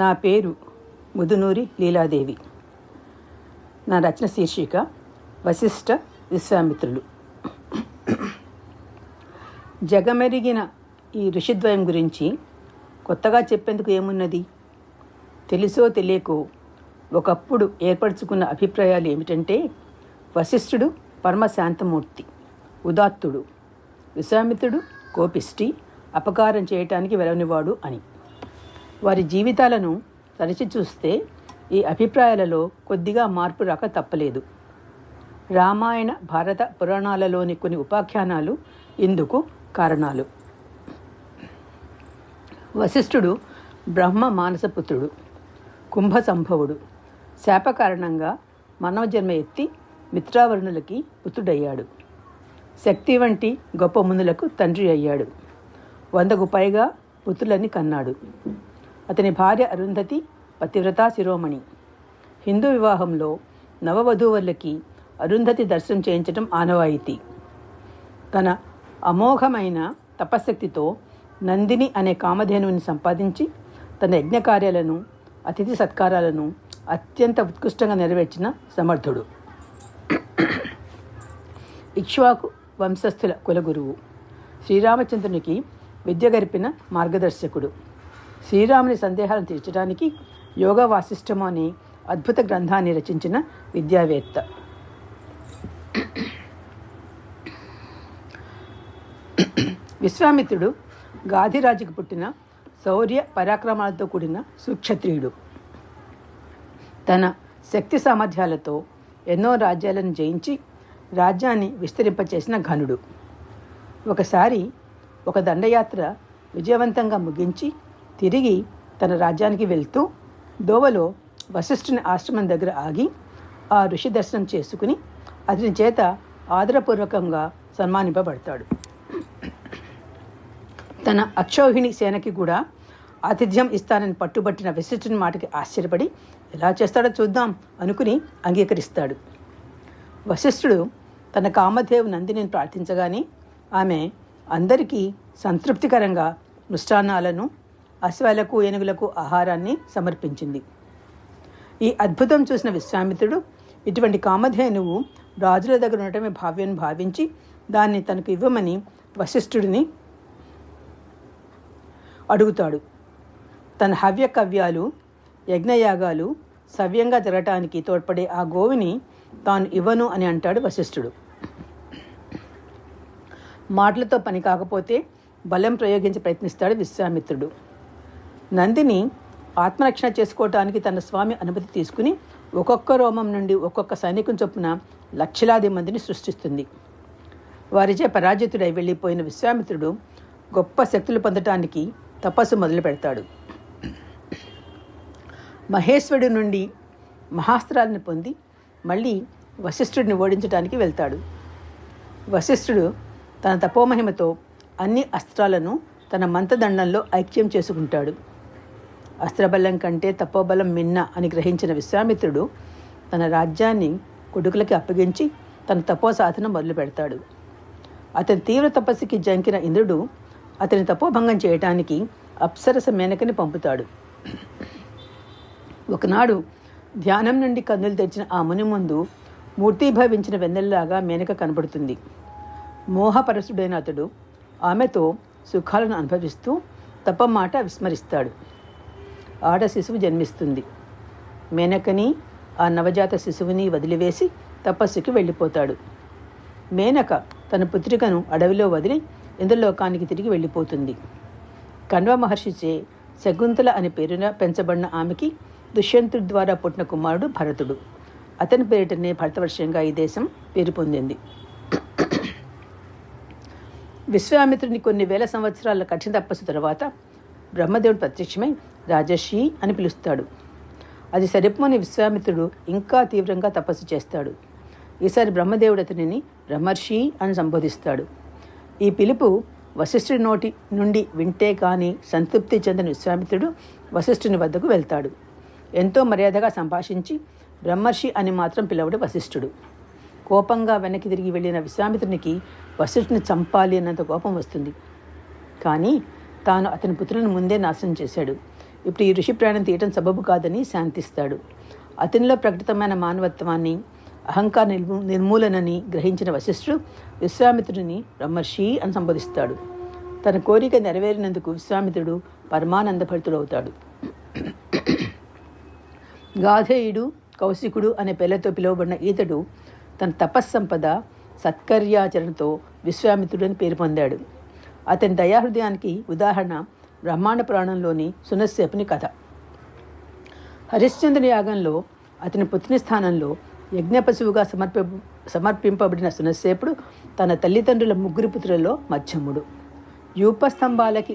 నా పేరు ముదునూరి లీలాదేవి. నా రచన శీర్షిక వశిష్ఠ విశ్వామిత్రులు. జగమెరిగిన ఈ ఋషిద్వయం గురించి కొత్తగా చెప్పేందుకు ఏమున్నది? తెలుసో తెలియకో ఒకప్పుడు ఏర్పరచుకున్న అభిప్రాయాలు ఏమిటంటే, వశిష్ఠుడు పరమశాంతమూర్తి, ఉదాత్తుడు, విశ్వామిత్రుడు కోపిష్టి, అపకారం చేయటానికి వెలవనివాడు అని. వారి జీవితాలను తరచి చూస్తే ఈ అభిప్రాయాలలో కొద్దిగా మార్పు రాక తప్పలేదు. రామాయణ భారత పురాణాలలోని కొన్ని ఉపాఖ్యానాలు ఇందుకు కారణాలు. వశిష్ఠుడు బ్రహ్మ మానసపుత్రుడు, కుంభ సంభవుడు. శాప కారణంగా మానవ జన్మ ఎత్తి మిత్రావరుణులకి పుత్రుడయ్యాడు. శక్తి వంటి గొప్ప మునులకు తండ్రి అయ్యాడు. 100కు పైగా పుత్రులని కన్నాడు. అతని భార్య అరుంధతి పతివ్రతా శిరోమణి. హిందూ వివాహంలో నవవధూవరులకి అరుంధతి దర్శనం చేయించడం ఆనవాయితీ. తన అమోఘమైన తపశ్శక్తితో నందిని అనే కామధేనువుని సంపాదించి తన యజ్ఞకార్యాలను, అతిథి సత్కారాలను అత్యంత ఉత్కృష్టంగా నెరవేర్చిన సమర్థుడు. ఇక్ష్వాకు వంశస్థుల కులగురువు. శ్రీరామచంద్రునికి విద్య గరిపిన మార్గదర్శకుడు. శ్రీరాముని సందేహాలను తీర్చడానికి యోగ వాసిష్టము అనే అద్భుత గ్రంథాన్ని రచించిన విద్యావేత్త. విశ్వామిత్రుడు గాధిరాజుకు పుట్టిన శౌర్య పరాక్రమాలతో కూడిన సుక్షత్రియుడు. తన శక్తి సామర్థ్యాలతో ఎన్నో రాజ్యాలను జయించి రాజ్యాన్ని విస్తరింపచేసిన ఘనుడు. ఒకసారి ఒక దండయాత్ర విజయవంతంగా ముగించి తిరిగి తన రాజ్యానికి వెళ్తూ దోవలో వశిష్ఠుని ఆశ్రమం దగ్గర ఆగి ఆ ఋషి దర్శనం చేసుకుని అతని చేత ఆదరపూర్వకంగా సన్మానింపబడతాడు. తన అక్షౌహిణి సేనకి కూడా ఆతిథ్యం ఇస్తానని పట్టుబట్టిన వశిష్ఠుని మాటకి ఆశ్చర్యపడి ఎలా చేస్తాడో చూద్దాం అనుకుని అంగీకరిస్తాడు. వశిష్ఠుడు తన కామధేవు నందిని ప్రార్థించగానే ఆమె అందరికీ సంతృప్తికరంగా మృష్టాన్నాలను, అశ్వాలకు ఏనుగులకు ఆహారాన్ని సమర్పించింది. ఈ అద్భుతం చూసిన విశ్వామిత్రుడు ఇటువంటి కామధేనువు రాజుల దగ్గర ఉండటమే భావ్యం భావించి దాన్ని తనకు ఇవ్వమని వశిష్ఠుడిని అడుగుతాడు. తన హవ్య కవ్యాలు, యజ్ఞయాగాలు సవ్యంగా జరగటానికి తోడ్పడే ఆ గోవుని తాను ఇవ్వను అని అంటాడు వశిష్ఠుడు. మాటలతో పని కాకపోతే బలం ప్రయోగించి ప్రయత్నిస్తాడు విశ్వామిత్రుడు. నందిని ఆత్మరక్షణ చేసుకోవటానికి తన స్వామి అనుమతి తీసుకుని ఒక్కొక్క రోమం నుండి ఒక్కొక్క సైనికుని చొప్పున లక్షలాది మందిని సృష్టిస్తుంది. వారిచే పరాజితుడై వెళ్ళిపోయిన విశ్వామిత్రుడు గొప్ప శక్తులు పొందటానికి తపస్సు మొదలు పెడతాడు. మహేశ్వరుడి నుండి మహాస్త్రాలను పొంది మళ్ళీ వశిష్ఠుడిని ఓడించడానికి వెళ్తాడు. వశిష్ఠుడు తన తపోమహిమతో అన్ని అస్త్రాలను తన మంత్రదండంలో ఐక్యం చేసుకుంటాడు. అస్త్రబలం కంటే తపోబలం మిన్న అని గ్రహించిన విశ్వామిత్రుడు తన రాజ్యాన్ని కొడుకులకి అప్పగించి తన తపో సాధన మొదలు పెడతాడు. అతని తీవ్ర తపస్సుకి జంకిన ఇంద్రుడు అతని తపోభంగం చేయటానికి అప్సరస మేనకని పంపుతాడు. ఒకనాడు ధ్యానం నుండి కన్నులు తెరిచిన ఆ ముని ముందు మూర్తీభవించిన వెన్నెల్లాగా మేనక కనబడుతుంది. మోహపరసుడైన అతడు ఆమెతో సుఖాలను అనుభవిస్తూ తపమాట విస్మరిస్తాడు. ఆడ శిశువు జన్మిస్తుంది. మేనకని ఆ నవజాత శిశువుని వదిలివేసి తపస్సుకి వెళ్ళిపోతాడు. మేనక తన పుత్రికను అడవిలో వదిలి ఇంద్రలోకానికి తిరిగి వెళ్ళిపోతుంది. కణ్వ మహర్షిచే శకుంతల అనే పేరున పెంచబడిన ఆమెకి దుష్యంతుడి ద్వారా పుట్టిన కుమారుడు భరతుడు. అతని పేరిటనే భరతవర్షంగా ఈ దేశం పేరు పొందింది. విశ్వామిత్రుని కొన్ని వేల సంవత్సరాల కఠిన తపస్సు తర్వాత బ్రహ్మదేవుడు ప్రత్యక్షమై రాజర్షి అని పిలుస్తాడు. అది సరిపోని విశ్వామిత్రుడు ఇంకా తీవ్రంగా తపస్సు చేస్తాడు. ఈసారి బ్రహ్మదేవుడు అతనిని బ్రహ్మర్షి అని సంబోధిస్తాడు. ఈ పిలుపు వశిష్ఠుడి నోటి నుండి వింటే కానీ సంతృప్తి చెందిన విశ్వామిత్రుడు వశిష్ఠుని వద్దకు వెళ్తాడు. ఎంతో మర్యాదగా సంభాషించి బ్రహ్మర్షి అని మాత్రం పిలవడు వశిష్ఠుడు. కోపంగా వెనక్కి తిరిగి వెళ్ళిన విశ్వామిత్రునికి వశిష్ఠుని చంపాలి అన్నంత కోపం వస్తుంది. కానీ తాను అతని పుత్రులను ముందే నాశనం చేశాడు. ఇప్పుడు ఈ ఋషి ప్రాణం తీయటం సబబు కాదని శాంతిస్తాడు. అతనిలో ప్రకటితమైన మానవత్వాన్ని, అహంకార నిర్మూలనని గ్రహించిన వశిష్ఠుడు విశ్వామిత్రుడిని బ్రహ్మర్షి అని సంబోధిస్తాడు. తన కోరిక నెరవేరినందుకు విశ్వామిత్రుడు పరమానందభరితుడవుతాడు. గాధేయుడు, కౌశికుడు అనే పేర్లతో పిలువబడిన ఈతడు తన తపస్సంపద, సత్కర్యాచరణతో విశ్వామిత్రుడని పేరు పొందాడు. అతని దయాహృదయానికి ఉదాహరణ బ్రహ్మాండ పురాణంలోని సునస్సేపుని కథ. హరిశ్చంద్రుని యాగంలో అతని పుత్రుని స్థానంలో యజ్ఞపశువుగా సమర్పింపబడిన సునస్సేపుడు తన తల్లిదండ్రుల ముగ్గురు పుత్రులలో మధ్యముడు. యూపస్తంభాలకి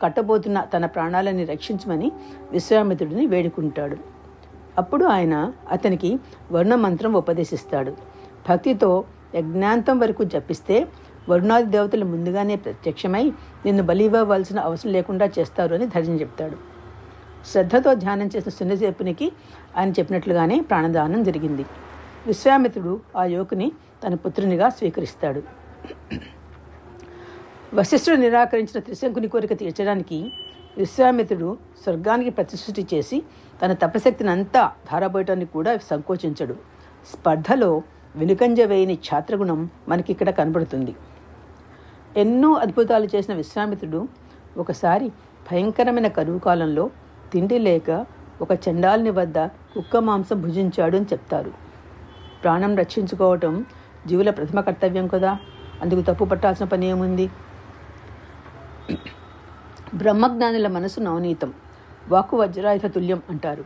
కట్టబోతున్న తన ప్రాణాలని రక్షించమని విశ్వామిత్రుడిని వేడుకుంటాడు. అప్పుడు ఆయన అతనికి వర్ణమంత్రం ఉపదేశిస్తాడు. భక్తితో యజ్ఞాంతం వరకు జపిస్తే వరుణాది దేవతలు ముందుగానే ప్రత్యక్షమై నిన్ను బలి ఇవ్వవలసిన అవసరం లేకుండా చేస్తారు అని ధైర్యం చెప్తాడు. శ్రద్ధతో ధ్యానం చేసిన సున్నసేపునికి ఆయన చెప్పినట్లుగానే ప్రాణదానం జరిగింది. విశ్వామిత్రుడు ఆ యువకుని తన పుత్రునిగా స్వీకరిస్తాడు. వశిష్ఠుడు నిరాకరించిన త్రిశంకుని కోరిక తీర్చడానికి విశ్వామిత్రుడు స్వర్గానికి ప్రతిసృష్టి చేసి తన తపశక్తిని అంతా ధారపోయటానికి కూడా సంకోచించడు. స్పర్ధలో వెనుకంజ వేయని ఛాత్రగుణం మనకిక్కడ కనబడుతుంది. ఎన్నో అద్భుతాలు చేసిన విశ్వామిత్రుడు ఒకసారి భయంకరమైన కరువు కాలంలో తిండి లేక ఒక చండాలుని వద్ద కుక్క మాంసం భుజించాడు అని చెప్తారు. ప్రాణం రక్షించుకోవటం జీవుల ప్రథమ కర్తవ్యం కదా, అందుకు తప్పు పట్టాల్సిన పని ఏముంది? బ్రహ్మజ్ఞానుల మనసు నవనీతం, వాక్కు వజ్రాయుధ తుల్యం అంటారు.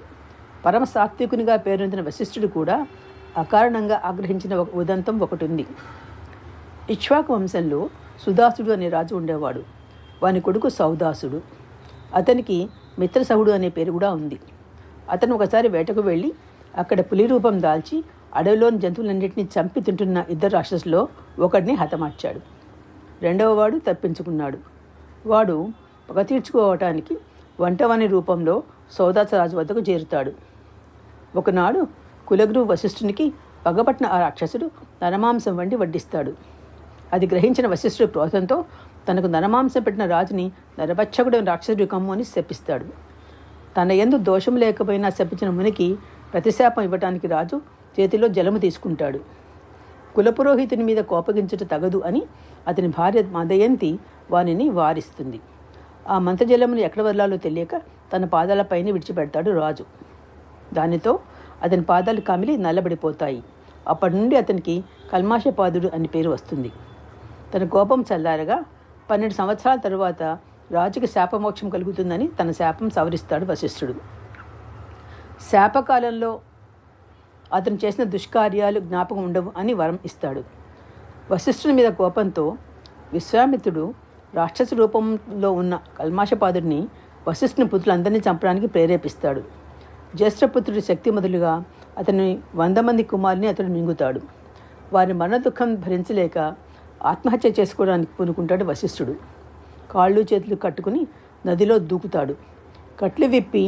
పరమ సాత్వికునిగా పేరొందిన వశిష్ఠుడు కూడా అకారణంగా ఆగ్రహించిన ఒక ఉదంతం ఒకటి ఉంది. ఇక్ష్వాకు వంశంలో సుదాసుడు అనే రాజు ఉండేవాడు. వాని కొడుకు సౌదాసుడు. అతనికి మిత్రసహుడు అనే పేరు కూడా ఉంది. అతను ఒకసారి వేటకు వెళ్ళి అక్కడ పులి రూపం దాల్చి అడవిలోని జంతువులన్నింటినీ చంపి తింటున్న ఇద్దరు రాక్షసులో ఒకడిని హతమార్చాడు. రెండవ వాడు తప్పించుకున్నాడు. వాడు పగ తీర్చుకోవటానికి వంటవాని రూపంలో సౌదాసరాజు వద్దకు చేరుతాడు. ఒకనాడు కులగురు వశిష్ఠునికి పగపట్టిన ఆ రాక్షసుడు నరమాంసం వండి వడ్డిస్తాడు. అది గ్రహించిన వశిష్ఠుడు క్రోధంతో తనకు నరమాంసం పెట్టిన రాజుని నరభక్షకుడు రాక్షసుడి కమ్ము అని శపిస్తాడు. తన యందు దోషం లేకపోయినా శపించిన మునికి ప్రతిశాపం ఇవ్వటానికి రాజు చేతిలో జలము తీసుకుంటాడు. కులపురోహితుని మీద కోపగించుట తగదు అని అతని భార్య మదయంతి వానిని వారిస్తుంది. ఆ మంత్రజలమును ఎక్కడ వదలాలో తెలియక తన పాదాలపైన విడిచిపెడతాడు రాజు. దానితో అతని పాదాలు కమిలి నల్లబడిపోతాయి. అప్పటి నుండి అతనికి కల్మాషపాదుడు అని పేరు వస్తుంది. తన కోపం చల్లారగా 12 సంవత్సరాల తరువాత రాజుకి శాపమోక్షం కలుగుతుందని తన శాపం సవరిస్తాడు వశిష్ఠుడు. శాపకాలంలో అతను చేసిన దుష్కార్యాలు జ్ఞాపకం ఉండవు అని వరం ఇస్తాడు. వశిష్ఠుని మీద కోపంతో విశ్వామిత్రుడు రాక్షస రూపంలో ఉన్న కల్మాషపాదుడిని వశిష్ఠుని పుత్రులందరినీ చంపడానికి ప్రేరేపిస్తాడు. జ్యేష్ఠపుత్రుడి శక్తి మొదలుగా అతని 100 మంది కుమారుని అతడు మింగుతాడు. వారి మరణ దుఃఖం భరించలేక ఆత్మహత్య చేసుకోవడానికి పూనుకుంటాడు వశిష్ఠుడు. కాళ్ళు చేతులు కట్టుకుని నదిలో దూకుతాడు. కట్లు విప్పి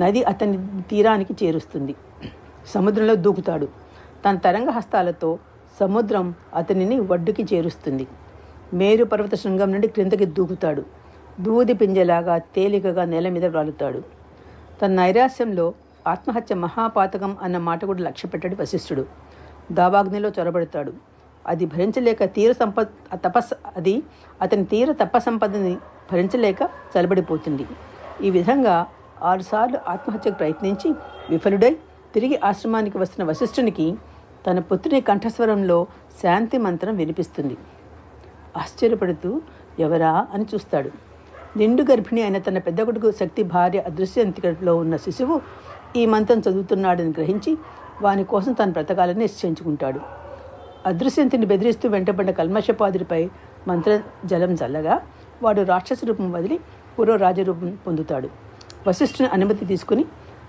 నది అతని తీరానికి చేరుస్తుంది. సముద్రంలో దూకుతాడు. తన తరంగ హస్తాలతో సముద్రం అతనిని ఒడ్డుకి చేరుస్తుంది. మేరు పర్వత శృంగం నుండి క్రిందకి దూకుతాడు. దూది పింజలాగా తేలికగా నేల మీద రాలుతాడు. తన నైరాశ్యంలో ఆత్మహత్య మహాపాతకం అన్న మాట కూడా లక్ష్య పెట్టాడు వశిష్ఠుడు. దావాగ్నిలో చొరబడతాడు. అది భరించలేక అతని తీర తపసంపదని భరించలేక చలబడిపోతుంది. ఈ విధంగా 6 సార్లు ఆత్మహత్యకు ప్రయత్నించి విఫలుడై తిరిగి ఆశ్రమానికి వస్తున్న వశిష్ఠునికి తన పుత్రుని కంఠస్వరంలో శాంతి మంత్రం వినిపిస్తుంది. ఆశ్చర్యపడుతూ ఎవరా అని చూస్తాడు. నిండు గర్భిణి అయిన తన పెద్ద కొడుకు శక్తి భార్య అదృశ్యంతికలో ఉన్న శిశువు ఈ మంత్రం చదువుతున్నాడని గ్రహించి వాని కోసం తను బ్రతకాలని నిశ్చయించుకుంటాడు. అదృశ్యంతిని బెదిరిస్తూ వెంటబడిన కల్మషపాదుడిపై మంత్ర జలం చల్లగా వాడు రాక్షస రూపం వదిలి పూర్వ రాజరూపం పొందుతాడు. వశిష్ఠుని అనుమతి తీసుకుని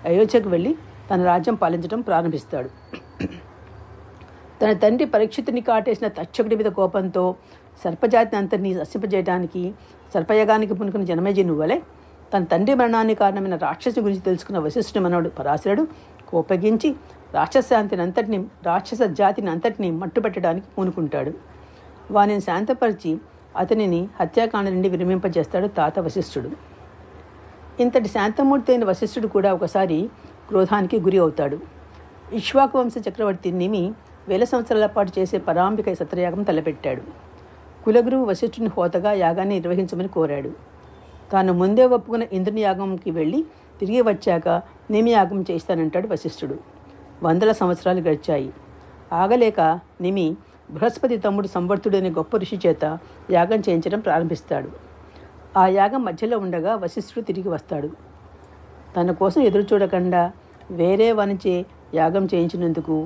అయోధ్యకు వెళ్ళి తన రాజ్యం పాలించడం ప్రారంభిస్తాడు. తన తండ్రి పరీక్షితుని కాటేసిన తక్షకుడి మీద కోపంతో సర్పజాతిని అంతటినీ నశింపజేయడానికి సర్పయాగానికి పునుకున్న జనమేజయుని వలె తన తండ్రి మరణాన్ని కారణమైన రాక్షసు గురించి తెలుసుకున్న వశిష్ఠుని మనవడు పరాశరుడు కోపగించి రాక్షస జాతిని అంతటిని మట్టుపెట్టడానికి పూనుకుంటాడు. వానిని శాంతపరిచి అతనిని హత్యాకాండ నుండి విరమింపజేస్తాడు తాత వశిష్ఠుడు. ఇంతటి శాంతమూర్తి అయిన వశిష్ఠుడు కూడా ఒకసారి క్రోధానికి గురి అవుతాడు. ఇక్ష్వాకు వంశ చక్రవర్తి నిమి వేల సంవత్సరాల పాటు చేసే పరాంబిక సత్రయాగం తలపెట్టాడు. కులగురువు వశిష్ఠుని హోతగా యాగాన్ని నిర్వహించమని కోరాడు. తాను ముందే ఒప్పుకున్న ఇంద్రుని యాగంకి వెళ్ళి తిరిగి వచ్చాక నిమి యాగం చేస్తానంటాడు వశిష్ఠుడు. వందల సంవత్సరాలు గడిచాయి. ఆగలేక నిమి బృహస్పతి తమ్ముడు సంవర్తుడు అనే గొప్ప ఋషి చేత యాగం చేయించడం ప్రారంభిస్తాడు. ఆ యాగం మధ్యలో ఉండగా వశిష్ఠుడు తిరిగి వస్తాడు. తన కోసం ఎదురు చూడకుండా వేరే వనిచే యాగం చేయించినందుకు,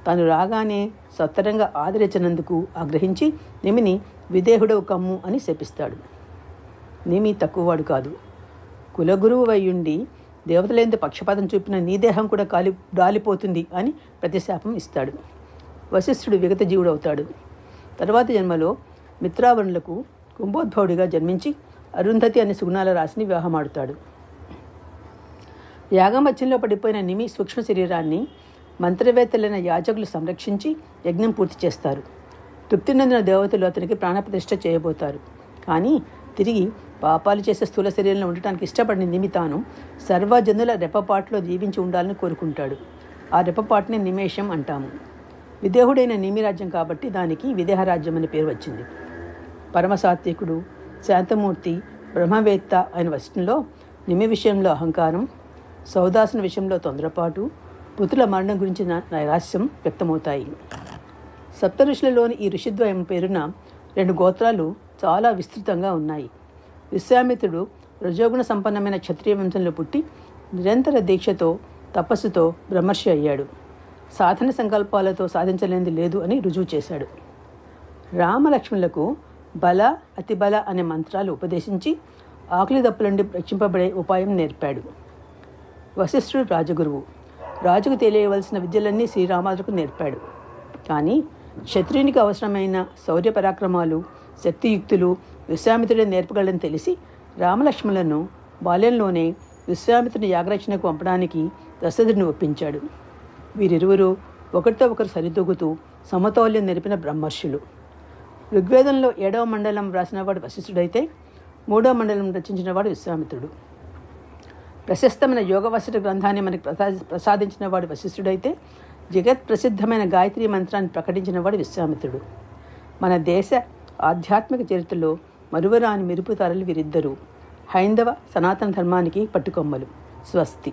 తాను రాగానే సత్తరంగా ఆదరించినందుకు ఆగ్రహించి నిమిని విదేహుడవు కమ్ము అని శపిస్తాడు. నిమి తక్కువవాడు కాదు. కులగురువు అయ్యుండి దేవతలేందు పక్షపాతం చూపిన నీ దేహం కూడా రాలిపోతుంది అని ప్రతిశాపం ఇస్తాడు. వశిష్ఠుడు విగత జీవుడవుతాడు. తర్వాత జన్మలో మిత్రావరులకు కుంభోద్భవుడిగా జన్మించి అరుంధతి అనే సుగుణాల రాశిని వివాహమాడుతాడు. యాగమధ్యంలో పడిపోయిన నిమి సూక్ష్మ శరీరాన్ని మంత్రవేత్తలైన యాజకులు సంరక్షించి యజ్ఞం పూర్తి చేస్తారు. తృప్తి నొందిన దేవతలు అతనికి ప్రాణప్రతిష్ఠ చేయబోతారు. కానీ తిరిగి పాపాలు చేసే స్థూల శరీరంలో ఉండటానికి ఇష్టపడిన నిమి తాను సర్వజనుల రెప్పపాటులో జీవించి ఉండాలని కోరుకుంటాడు. ఆ రెప్పపాటుని నిమేషం అంటాము. విదేహుడైన నిమి రాజ్యం కాబట్టి దానికి విదేహరాజ్యం అనే పేరు వచ్చింది. పరమసాత్వికుడు, శాంతమూర్తి, బ్రహ్మవేత్త అయిన వశిష్ఠునిలో నిమి విషయంలో అహంకారం, సౌదాసుని విషయంలో తొందరపాటు, పుత్రుల మరణం గురించి నైరాశ్యం వ్యక్తమవుతాయి. సప్త ఋషులలోని ఈ ఋషిద్వయం పేరున 2 గోత్రాలు చాలా విస్తృతంగా ఉన్నాయి. విశ్వామిత్రుడు రజోగుణ సంపన్నమైన క్షత్రియ వంశంలో పుట్టి నిరంతర దీక్షతో తపస్సుతో బ్రహ్మర్షి అయ్యాడు. సాధన సంకల్పాలతో సాధించలేనిది లేదు అని రుజువు చేశాడు. రామలక్ష్మణులకు బల అతిబల అనే మంత్రాలు ఉపదేశించి ఆకలి దప్పుల నుండి రక్షింపబడే ఉపాయం నేర్పాడు. వశిష్ఠుడు రాజగురువు. రాజుకు తెలియవలసిన విద్యలన్నీ శ్రీరామాదుకు నేర్పాడు. కానీ క్షత్రియునికి అవసరమైన శౌర్య పరాక్రమాలు, శక్తియుక్తులు విశ్వామిత్రుడే నేర్పగలని తెలిసి రామలక్ష్మణులను బాల్యంలోనే విశ్వామిత్రుని యాగరక్షణకు పంపడానికి దశరథుడిని ఒప్పించాడు. వీరిరువురు ఒకరితో ఒకరు సరితూగుతూ సమతౌల్యం నేర్పిన బ్రహ్మర్షులు. ఋగ్వేదంలో 7వ మండలం రాసినవాడు వశిష్ఠుడైతే 3వ మండలం రచించినవాడు విశ్వామిత్రుడు. ప్రశస్తమైన యోగవశిష్ఠ గ్రంథాన్ని మనకి ప్రసాదించిన వాడు వశిష్ఠుడైతే జగత్ ప్రసిద్ధమైన గాయత్రి మంత్రాన్ని ప్రకటించినవాడు విశ్వామిత్రుడు. మన దేశ ఆధ్యాత్మిక చరిత్రలో మరువరాని మెరుపుతారలు వీరిద్దరూ. హైందవ సనాతన ధర్మానికి పట్టుకొమ్మలు. స్వస్తి.